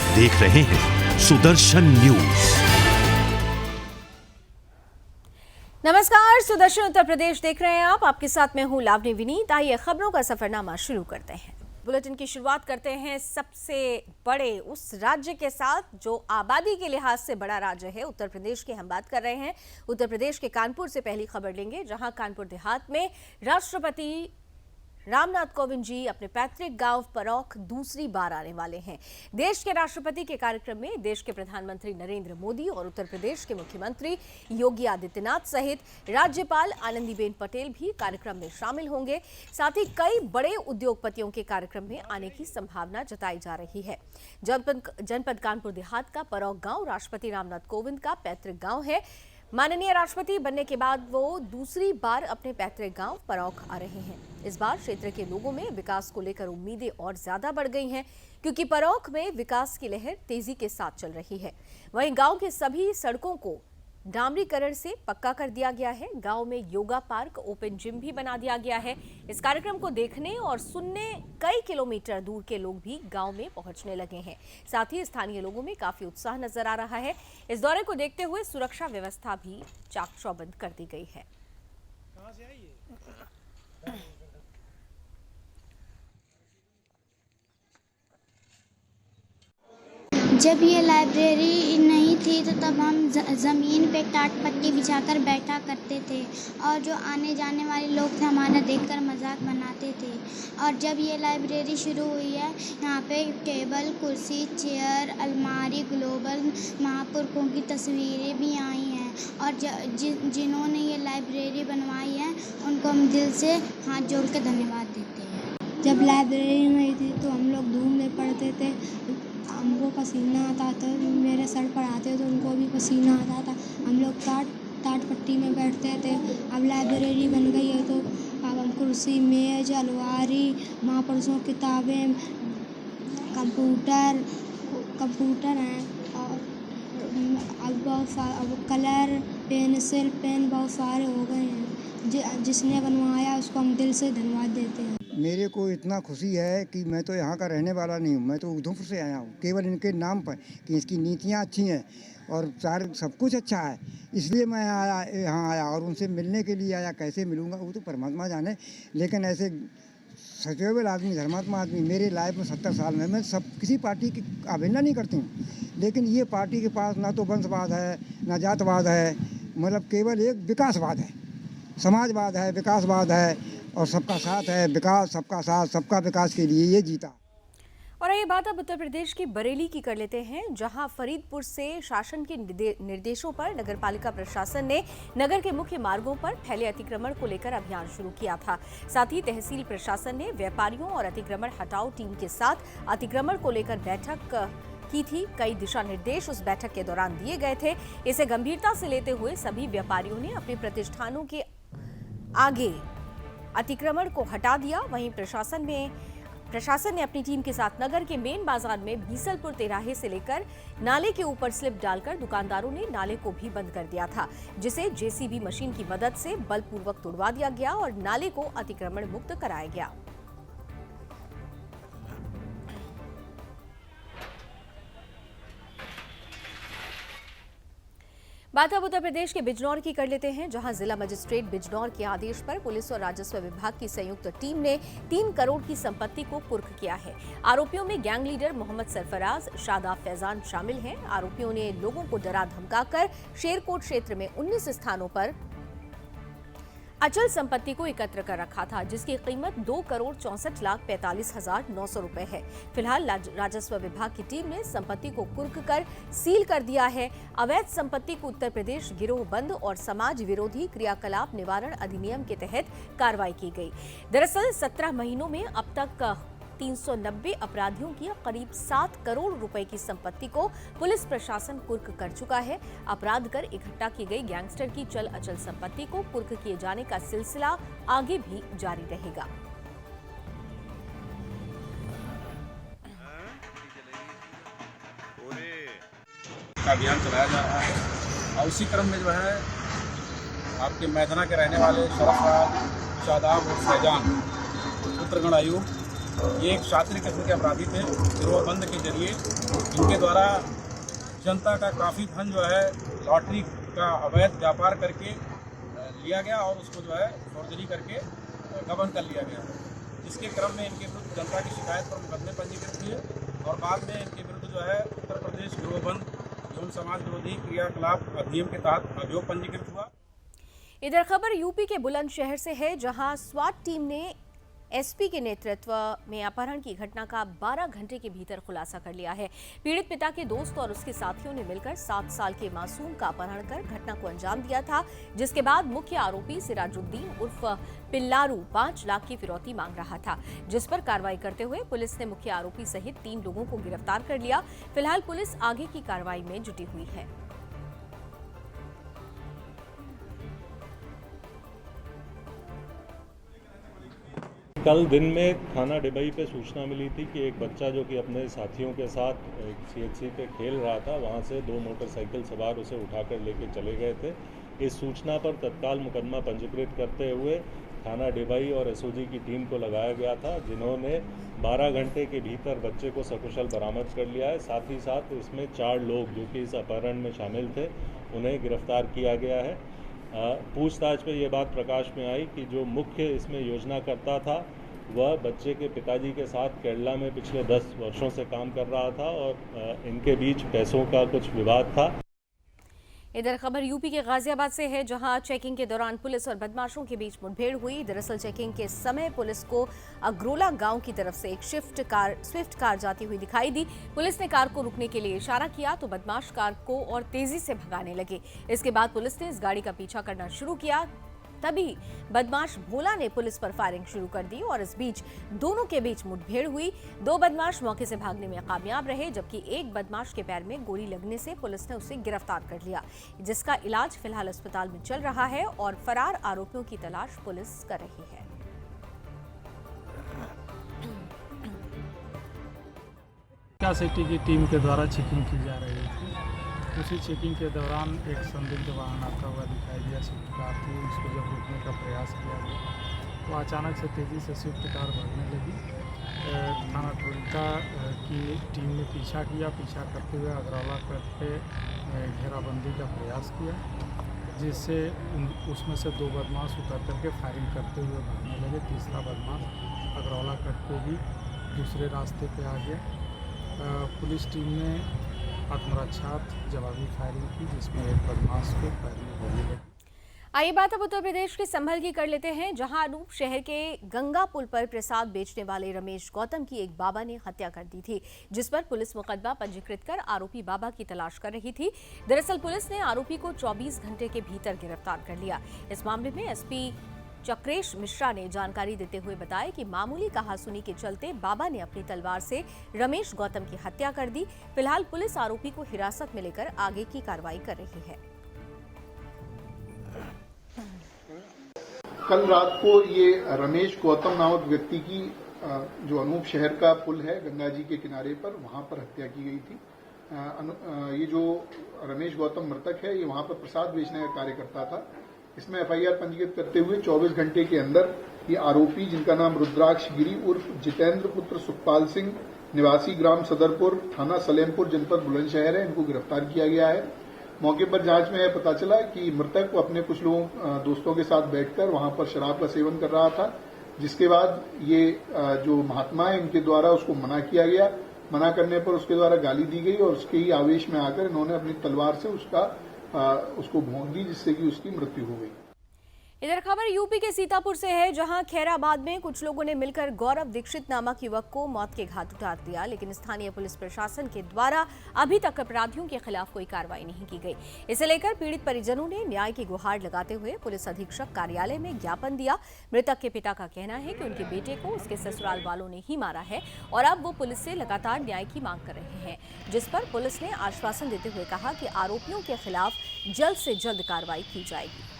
आप देख रहे हैं सुदर्शन न्यूज। नमस्कार, सुदर्शन उत्तर प्रदेश देख रहे हैं आप। आपके साथ मैं हूं लावनी विनीत। आइए खबरों का सफरनामा शुरू करते हैं। बुलेटिन की शुरुआत करते हैं सबसे बड़े उस राज्य के साथ जो आबादी के लिहाज से बड़ा राज्य है, उत्तर प्रदेश की हम बात कर रहे हैं। उत्तर प्रदेश के कानपुर से पहली खबर लेंगे, जहां कानपुर देहात में राष्ट्रपति रामनाथ कोविंद जी अपने पैतृक गांव परौख दूसरी बार आने वाले हैं। देश के राष्ट्रपति के कार्यक्रम में देश के प्रधानमंत्री नरेंद्र मोदी और उत्तर प्रदेश के मुख्यमंत्री योगी आदित्यनाथ सहित राज्यपाल आनंदीबेन पटेल भी कार्यक्रम में शामिल होंगे। साथ ही कई बड़े उद्योगपतियों के कार्यक्रम में आने की संभावना जताई जा रही है। जनपद कानपुर देहात का परौख गांव राष्ट्रपति रामनाथ कोविंद का पैतृक गांव है। माननीय राष्ट्रपति बनने के बाद वो दूसरी बार अपने पैतृक गांव परौख आ रहे हैं। इस बार क्षेत्र के लोगों में विकास को लेकर उम्मीदें और ज्यादा बढ़ गई हैं, क्योंकि परौख में विकास की लहर तेजी के साथ चल रही है। वहीं गांव के सभी सड़कों को डामरीकरण से पक्का कर दिया गया है। गांव में योगा पार्क, ओपन जिम भी बना दिया गया है। इस कार्यक्रम को देखने और सुनने कई किलोमीटर दूर के लोग भी गांव में पहुंचने लगे हैं। साथ ही स्थानीय लोगों में काफी उत्साह नजर आ रहा है। इस दौरे को देखते हुए सुरक्षा व्यवस्था भी चाक चौबंद कर दी गई है। जब ये लाइब्रेरी नहीं थी तो तब हम ज़मीन पे टाट पट्टी बिछाकर बैठा करते थे और जो आने जाने वाले लोग थे हमारा देखकर मजाक बनाते थे। और जब ये लाइब्रेरी शुरू हुई है, यहाँ पे टेबल, कुर्सी, चेयर, अलमारी, ग्लोबल महापुरुषों की तस्वीरें भी आई हैं। और जिन्होंने ये लाइब्रेरी बनवाई है उनको हम दिल से हाथ जोड़ के धन्यवाद देते हैं। जब लाइब्रेरी नहीं थी तो हम लोग धूम में पढ़ते थे, हमको पसीना आता था। मेरे सर पर आते तो उनको भी पसीना आता था। हम लोग टाट पट्टी में बैठते थे। अब लाइब्रेरी बन गई है तो अब हम कुर्सी, मेज, अलमारी, महापुरुषों की किताबें, कंप्यूटर हैं और अब कलर, पेंसिल, पेन बहुत सारे हो गए हैं। जिसने बनवाया उसको हम दिल से धन्यवाद देते हैं। मेरे को इतना खुशी है कि मैं तो यहाँ का रहने वाला नहीं हूँ, मैं तो उधमपुर से आया हूँ केवल इनके नाम पर कि इसकी नीतियाँ अच्छी हैं और सारे सब कुछ अच्छा है, इसलिए मैं यहाँ आया और उनसे मिलने के लिए आया। कैसे मिलूँगा वो तो परमात्मा जाने, लेकिन ऐसे सचेबल आदमी, धर्मात्मा आदमी मेरे लाइफ में 70 साल में मैं किसी पार्टी की अवहेलना नहीं करती हूँ, लेकिन ये पार्टी के पास ना तो वंशवाद है ना जातवाद है, मतलब केवल एक विकासवाद है, समाजवाद है, विकासवाद है और सबका साथ है। विकास, सबका साथ, सबका विकास के लिए ये जीता। और ये बात अब उत्तर प्रदेश की बरेली की कर लेते हैं, जहां फरीदपुर से शासन के निर्देशों पर नगरपालिका प्रशासन ने नगर के मुख्य मार्गों पर फैले अतिक्रमण को लेकर अभियान शुरू किया था। साथ ही तहसील प्रशासन ने व्यापारियों और अतिक्रमण हटाओ टीम के साथ अतिक्रमण को लेकर बैठक की थी। कई दिशा निर्देश उस बैठक के दौरान दिए गए थे। इसे गंभीरता से लेते हुए सभी व्यापारियों ने अपने प्रतिष्ठानों के आगे अतिक्रमण को हटा दिया। वहीं प्रशासन ने अपनी टीम के साथ नगर के मेन बाजार में बीसलपुर तिराहे से लेकर नाले के ऊपर स्लिप डालकर दुकानदारों ने नाले को भी बंद कर दिया था, जिसे जेसीबी मशीन की मदद से बलपूर्वक तोड़वा दिया गया और नाले को अतिक्रमण मुक्त कराया गया। बात अब उत्तर प्रदेश के बिजनौर की कर लेते हैं, जहां जिला मजिस्ट्रेट बिजनौर के आदेश पर पुलिस और राजस्व विभाग की संयुक्त टीम ने 3 करोड़ की संपत्ति को कुर्क किया है। आरोपियों में गैंग लीडर मोहम्मद सरफराज, शादाब फैजान शामिल हैं। आरोपियों ने लोगों को डरा धमकाकर शेरकोट क्षेत्र में 19 स्थानों पर अचल संपत्ति को एकत्र कर रखा था, जिसकी कीमत 2,64,45,900 रुपए है। फिलहाल राजस्व विभाग की टीम ने संपत्ति को कुर्क कर सील कर दिया है। अवैध संपत्ति को उत्तर प्रदेश गिरोहबंद और समाज विरोधी क्रियाकलाप निवारण अधिनियम के तहत कार्रवाई की गई। दरअसल 17 महीनों में अब तक 390 अपराधियों की करीब 7 करोड़ रुपए की संपत्ति को पुलिस प्रशासन कुर्क कर चुका है। अपराध कर इकट्ठा की गई गैंगस्टर की चल अचल संपत्ति को कुर्क किए जाने का सिलसिला आगे भी जारी रहेगा। अभियान चलाया जा रहा है और उसी क्रम में जो है आपके मैदाना के रहने वाले सरफराज, शादाब और फैजान पुत्रगण आयु ये एक शास्त्रीय किस्म के अपराधी थे। गिरोहबंद के जरिए इनके द्वारा जनता का काफ़ी धन जो है लॉटरी का अवैध व्यापार करके लिया गया और उसको जो है फोर्जरी करके गबन कर लिया गया, जिसके क्रम में इनके विरुद्ध जनता की शिकायत पर मुकदमे पंजीकृत हुए और बाद में इनके विरुद्ध जो है उत्तर प्रदेश गृहबंद एवं समाज विरोधी क्रियाकलाप अधिनियम के तहत अभियोग पंजीकृत हुआ। इधर खबर यूपी के बुलंदशहर से है, जहां स्वाट टीम ने एसपी के नेतृत्व में अपहरण की घटना का 12 घंटे के भीतर खुलासा कर लिया है। पीड़ित पिता के दोस्त और उसके साथियों ने मिलकर 7 साल के मासूम का अपहरण कर घटना को अंजाम दिया था, जिसके बाद मुख्य आरोपी सिराजुद्दीन उर्फ पिल्लारू 5 लाख की फिरौती मांग रहा था, जिस पर कार्रवाई करते हुए पुलिस ने मुख्य आरोपी सहित 3 लोगों को गिरफ्तार कर लिया। फिलहाल पुलिस आगे की कार्रवाई में जुटी हुई है। कल दिन में थाना डिबई पे सूचना मिली थी कि एक बच्चा जो कि अपने साथियों के साथ सीएचसी पे खेल रहा था, वहाँ से 2 मोटरसाइकिल सवार उसे उठाकर लेके चले गए थे। इस सूचना पर तत्काल मुकदमा पंजीकृत करते हुए थाना डिबई और एसओजी की टीम को लगाया गया था, जिन्होंने 12 घंटे के भीतर बच्चे को सकुशल बरामद कर लिया है। साथ ही साथ इसमें 4 लोग जो कि इस अपहरण में शामिल थे, उन्हें गिरफ्तार किया गया है। पूछताछ में ये बात प्रकाश में आई कि जो मुख्य इसमें योजनाकर्ता था वह बच्चे के पिताजी के साथ केरला में पिछले 10 वर्षों से काम कर रहा था और इनके बीच पैसों का कुछ विवाद था। इधर खबर यूपी के गाजियाबाद से है, जहां चेकिंग के दौरान पुलिस और बदमाशों के बीच मुठभेड़ हुई। दरअसल चेकिंग के समय पुलिस को अग्रोला गांव की तरफ से एक स्विफ्ट कार जाती हुई दिखाई दी। पुलिस ने कार को रुकने के लिए इशारा किया तो बदमाश कार को और तेजी से भगाने लगे। इसके बाद पुलिस ने इस गाड़ी का पीछा करना शुरू किया। तभी बदमाश भोला ने पुलिस पर फायरिंग शुरू कर दी और इस बीच दोनों के बीच मुठभेड़ हुई। 2 बदमाश मौके से भागने में कामयाब रहे, जबकि एक बदमाश के पैर में गोली लगने से पुलिस ने उसे गिरफ्तार कर लिया, जिसका इलाज फिलहाल अस्पताल में चल रहा है और फरार आरोपियों की तलाश पुलिस कर रही है। सिटी की टीम के द्वारा चेकिंग की जा रही थी। उसी चेकिंग के दौरान एक संदिग्ध वाहन आता हुआ दिखाई दिया, स्विफ्ट कार थी। उसको जब रोकने का प्रयास किया गया तो अचानक से तेज़ी से स्विफ्ट कार भागने लगी। थाना टोलका की टीम ने पीछा किया। पीछा करते हुए अग्रौला कट पे घेराबंदी का प्रयास किया, जिससे उसमें से 2 बदमाश उतर करके फायरिंग करते हुए भागने लगे। तीसरा बदमाश अग्रौला कट पे भी दूसरे रास्ते पे आ गया। पुलिस टीम ने आत्मरक्षार्थ जवाबी फायरिंग की, जिसमें एक बदमाश को पैर में गोली लगी। आइए बात अब उत्तर प्रदेश के संभल की कर लेते हैं, जहां अनूप शहर के गंगा पुल पर प्रसाद बेचने वाले रमेश गौतम की एक बाबा ने हत्या कर दी थी, जिस पर पुलिस मुकदमा पंजीकृत कर आरोपी बाबा की तलाश कर रही थी। दरअसल पुलिस ने आरोपी को 24 घंटे के भीतर गिरफ्तार कर लिया। इस मामले में एसपी चक्रेश मिश्रा ने जानकारी देते हुए बताया कि मामूली कहासुनी के चलते बाबा ने अपनी तलवार से रमेश गौतम की हत्या कर दी। फिलहाल पुलिस आरोपी को हिरासत में लेकर आगे की कार्रवाई कर रही है। कल रात को ये रमेश गौतम नामक व्यक्ति की जो अनूप शहर का पुल है गंगा जी के किनारे पर, वहां पर हत्या की गई थी। ये जो रमेश गौतम मृतक है, ये वहां पर प्रसाद बेचने का कार्य करता था। इसमें एफआईआर पंजीकृत करते हुए 24 घंटे के अंदर ये आरोपी, जिनका नाम रुद्राक्ष गिरी उर्फ जितेंद्र पुत्र सुखपाल सिंह, निवासी ग्राम सदरपुर, थाना सलेमपुर, जनपद बुलंदशहर है, इनको गिरफ्तार किया गया है। मौके पर जांच में यह पता चला कि मृतक अपने कुछ लोगों दोस्तों के साथ बैठकर वहां पर शराब का सेवन कर रहा था, जिसके बाद ये जो महात्मा है इनके द्वारा उसको मना किया गया। मना करने पर उसके द्वारा गाली दी गई और उसके ही आवेश में आकर इन्होंने अपनी तलवार से उसको भोंक दी, जिससे कि उसकी मृत्यु हो गई। इधर खबर यूपी के सीतापुर से है, जहां खैराबाद में कुछ लोगों ने मिलकर गौरव दीक्षित नामक युवक को मौत के घाट उतार दिया, लेकिन स्थानीय पुलिस प्रशासन के द्वारा अभी तक अपराधियों के खिलाफ कोई कार्रवाई नहीं की गई। इसे लेकर पीड़ित परिजनों ने न्याय की गुहार लगाते हुए पुलिस अधीक्षक कार्यालय में ज्ञापन दिया। मृतक के पिता का कहना है कि उनके बेटे को उसके ससुराल वालों ने ही मारा है और अब वो पुलिस से लगातार न्याय की मांग कर रहे हैं, जिस पर पुलिस ने आश्वासन देते हुए कहा कि आरोपियों के खिलाफ जल्द से जल्द कार्रवाई की जाएगी।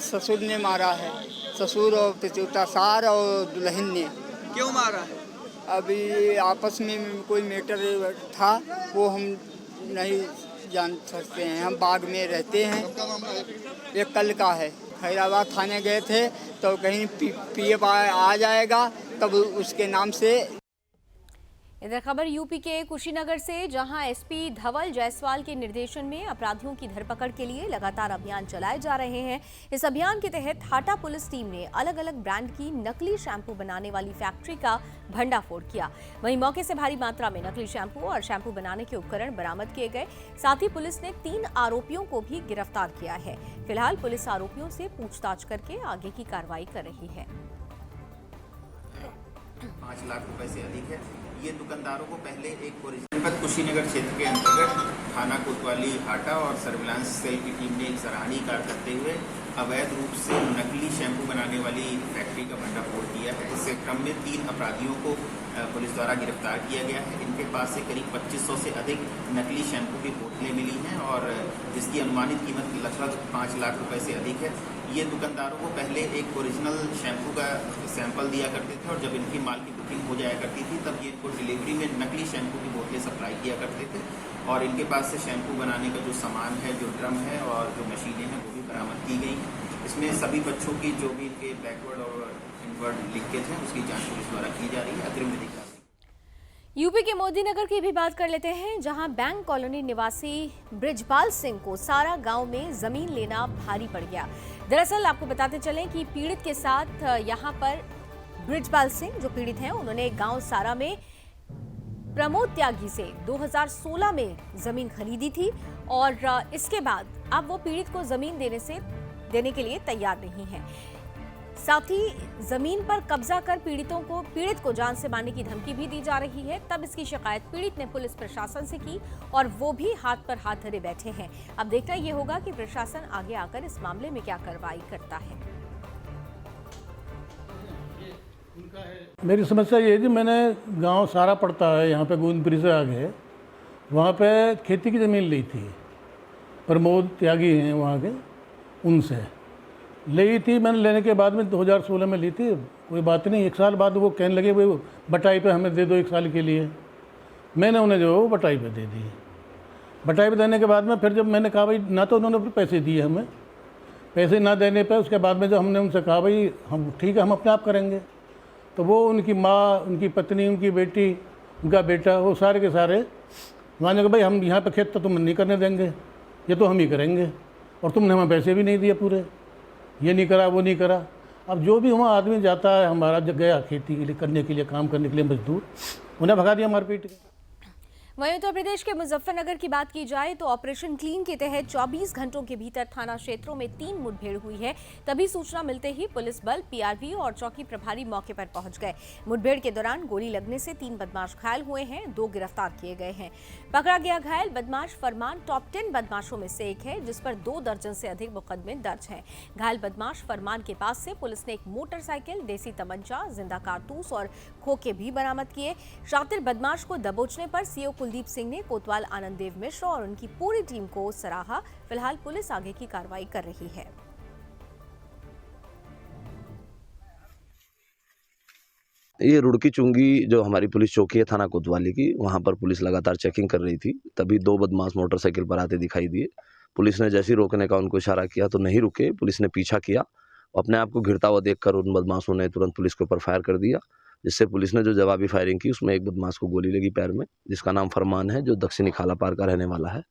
ससुर ने मारा है, ससुर और पितुता सार और दुल्हन ने। क्यों मारा है? अभी आपस में कोई मैटर था, वो हम नहीं जान सकते हैं। हम बाग में रहते हैं। ये कल का है। खैराबाद थाने गए थे तो कहीं पीएफ आ जाएगा, तब उसके नाम से इधर खबर यूपी के कुशीनगर से, जहां एसपी धवल जायसवाल के निर्देशन में अपराधियों की धरपकड़ के लिए लगातार अभियान चलाए जा रहे हैं। इस अभियान के तहत हाटा पुलिस टीम ने अलग अलग ब्रांड की नकली शैम्पू बनाने वाली फैक्ट्री का भंडाफोड़ किया। वहीं मौके से भारी मात्रा में नकली शैम्पू और शैम्पू बनाने के उपकरण बरामद किए गए। साथ ही पुलिस ने 3 आरोपियों को भी गिरफ्तार किया है। फिलहाल पुलिस आरोपियों से पूछताछ करके आगे की कार्रवाई कर रही है। 5 लाख रुपए से अधिक है। ये दुकानदारों को पहले एक जनपद कुशीनगर क्षेत्र के अंतर्गत थाना कोतवाली हाटा और सर्विलांस सेल की टीम ने एक सराहनीय कार्य करते हुए अवैध रूप से नकली शैम्पू बनाने वाली फैक्ट्री का भंडाफोड़ किया है। इस क्रम में 3 अपराधियों को पुलिस द्वारा गिरफ्तार किया गया है। इनके पास से करीब 2500 से अधिक नकली शैम्पू की बोतलें मिली हैं और जिसकी अनुमानित कीमत लगभग 5 लाख रुपए से अधिक है। ये दुकानदारों को पहले एक ओरिजिनल शैम्पू का सैंपल दिया करते थे और जब इनकी माल की बुकिंग हो जाया करती थी तब ये इनको डिलीवरी में नकली शैम्पू की बोतलें सप्लाई किया करते थे और इनके पास से शैम्पू बनाने का जो सामान है, जो ड्रम है और जो मशीनें हैं वो भी बरामद की गई। इसमें सभी बच्चों की जो भी इनके बैकवर्ड और इनवर्ड लिंकेज है उसकी जाँच पुलिस द्वारा की जा रही है। अग्रिम विधि कार्रवाई। यूपी के मोदीनगर की भी बात कर लेते हैं, जहां बैंक कॉलोनी निवासी ब्रिजपाल सिंह को सारा गांव में जमीन लेना भारी पड़ गया। दरअसल आपको बताते चलें कि पीड़ित के साथ यहां पर ब्रिजपाल सिंह जो पीड़ित हैं, उन्होंने गांव सारा में प्रमोद त्यागी से 2016 में जमीन खरीदी थी और इसके बाद अब वो पीड़ित को जमीन देने के लिए तैयार नहीं है। साथ ही जमीन पर कब्जा कर पीड़ित को जान से मारने की धमकी भी दी जा रही है। तब इसकी शिकायत पीड़ित ने पुलिस प्रशासन से की और वो भी हाथ पर हाथ धरे बैठे हैं। अब देखना ये होगा कि प्रशासन आगे आकर इस मामले में क्या कार्रवाई करता है। मेरी समस्या ये है कि मैंने गांव सारा पड़ता है यहाँ पे गोविंदपुरी से आगे, वहाँ पे खेती की ज़मीन ली थी। प्रमोद त्यागी हैं वहाँ के, उनसे ली थी। मैंने लेने के बाद में 2016 में ली थी, कोई बात नहीं। 1 साल बाद वो कहने लगे वो बटाई पे हमें दे दो 1 साल के लिए। मैंने उन्हें जो वो बटाई पे दे दी। बटाई पे देने के बाद में फिर जब मैंने कहा भाई, ना तो उन्होंने फिर पैसे दिए हमें, पैसे ना देने पे उसके बाद में जब हमने उनसे कहा भाई हम ठीक है हम अपने आप करेंगे, तो वो उनकी माँ, उनकी पत्नी, उनकी बेटी, उनका बेटा, वो सारे के सारे माने कि भाई हम यहाँ पे खेत तो तुम नहीं करने देंगे, ये तो हम ही करेंगे और तुमने हमें पैसे भी नहीं दिए पूरे, ये नहीं करा वो नहीं करा। अब जो भी वहाँ आदमी जाता है हमारा गया खेती के लिए करने के लिए, काम करने के लिए मजदूर, उन्हें भगा दिया मारपीट के। वहीं उत्तर प्रदेश के मुजफ्फरनगर की बात की जाए तो ऑपरेशन क्लीन के तहत 24 घंटों के भीतर थाना क्षेत्रों में 3 मुठभेड़ हुई है। तभी सूचना मिलते ही पुलिस बल, पीआरवी और चौकी प्रभारी मौके पर पहुंच गए। मुठभेड़ के दौरान गोली लगने से 3 बदमाश घायल हुए हैं, 2 गिरफ्तार किए गए हैं। पकड़ा गया घायल बदमाश फरमान टॉप 10 बदमाशों में से एक है, जिस पर 2 दर्जन से अधिक मुकदमे दर्ज हैं। घायल बदमाश फरमान के पास से पुलिस ने एक मोटरसाइकिल, देसी तमंचा, जिंदा कारतूस और खोखे भी बरामद किए। शातिर बदमाश को दबोचने पर सीओ कुलदीप सिंह ने कोतवाल आनंद देव मिश्र और उनकी पूरी टीम को सराहा। फिलहाल पुलिस आगे की कार्रवाई कर रही है। ये रुड़की चुंगी जो हमारी पुलिस चौकी है थाना कोतवाली की, वहाँ पर पुलिस लगातार चेकिंग कर रही थी। तभी 2 बदमाश मोटरसाइकिल पर आते दिखाई दिए। पुलिस ने जैसे ही रोकने का उनको इशारा किया तो नहीं रुके। पुलिस ने पीछा किया, अपने आप को घिरता हुआ देखकर उन बदमाशों ने तुरंत पुलिस के ऊपर फायर कर दिया, जिससे पुलिस ने जो जवाबी फायरिंग की उसमें एक बदमाश को गोली लगी पैर में, जिसका नाम फरमान है, जो दक्षिणी खालापार का रहने वाला है।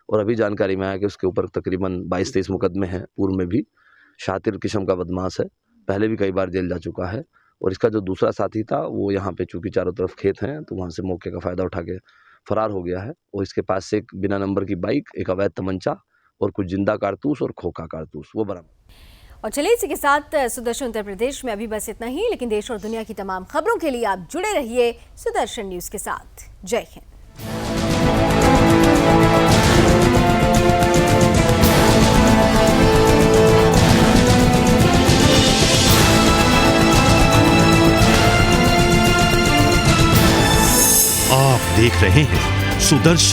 और अभी जानकारी में आया कि उसके ऊपर तकरीबन 22-23 मुकदमे हैं। पूर्व में भी शातिर किस्म का बदमाश है, पहले भी कई बार जेल जा चुका है। और इसका जो दूसरा साथी था वो यहाँ पे चूंकि चारों तरफ खेत हैं तो वहाँ से मौके का फ़ायदा उठा के फरार हो गया है। और इसके पास से एक बिना नंबर की बाइक, एक अवैध तमंचा और कुछ जिंदा कारतूस और खोखा कारतूस वो बरामद। और चलिए इसी के साथ सुदर्शन उत्तर प्रदेश में अभी बस इतना ही, लेकिन देश और दुनिया की तमाम खबरों के लिए आप जुड़े रहिए सुदर्शन न्यूज के साथ। जय हिंद। आप देख रहे हैं सुदर्शन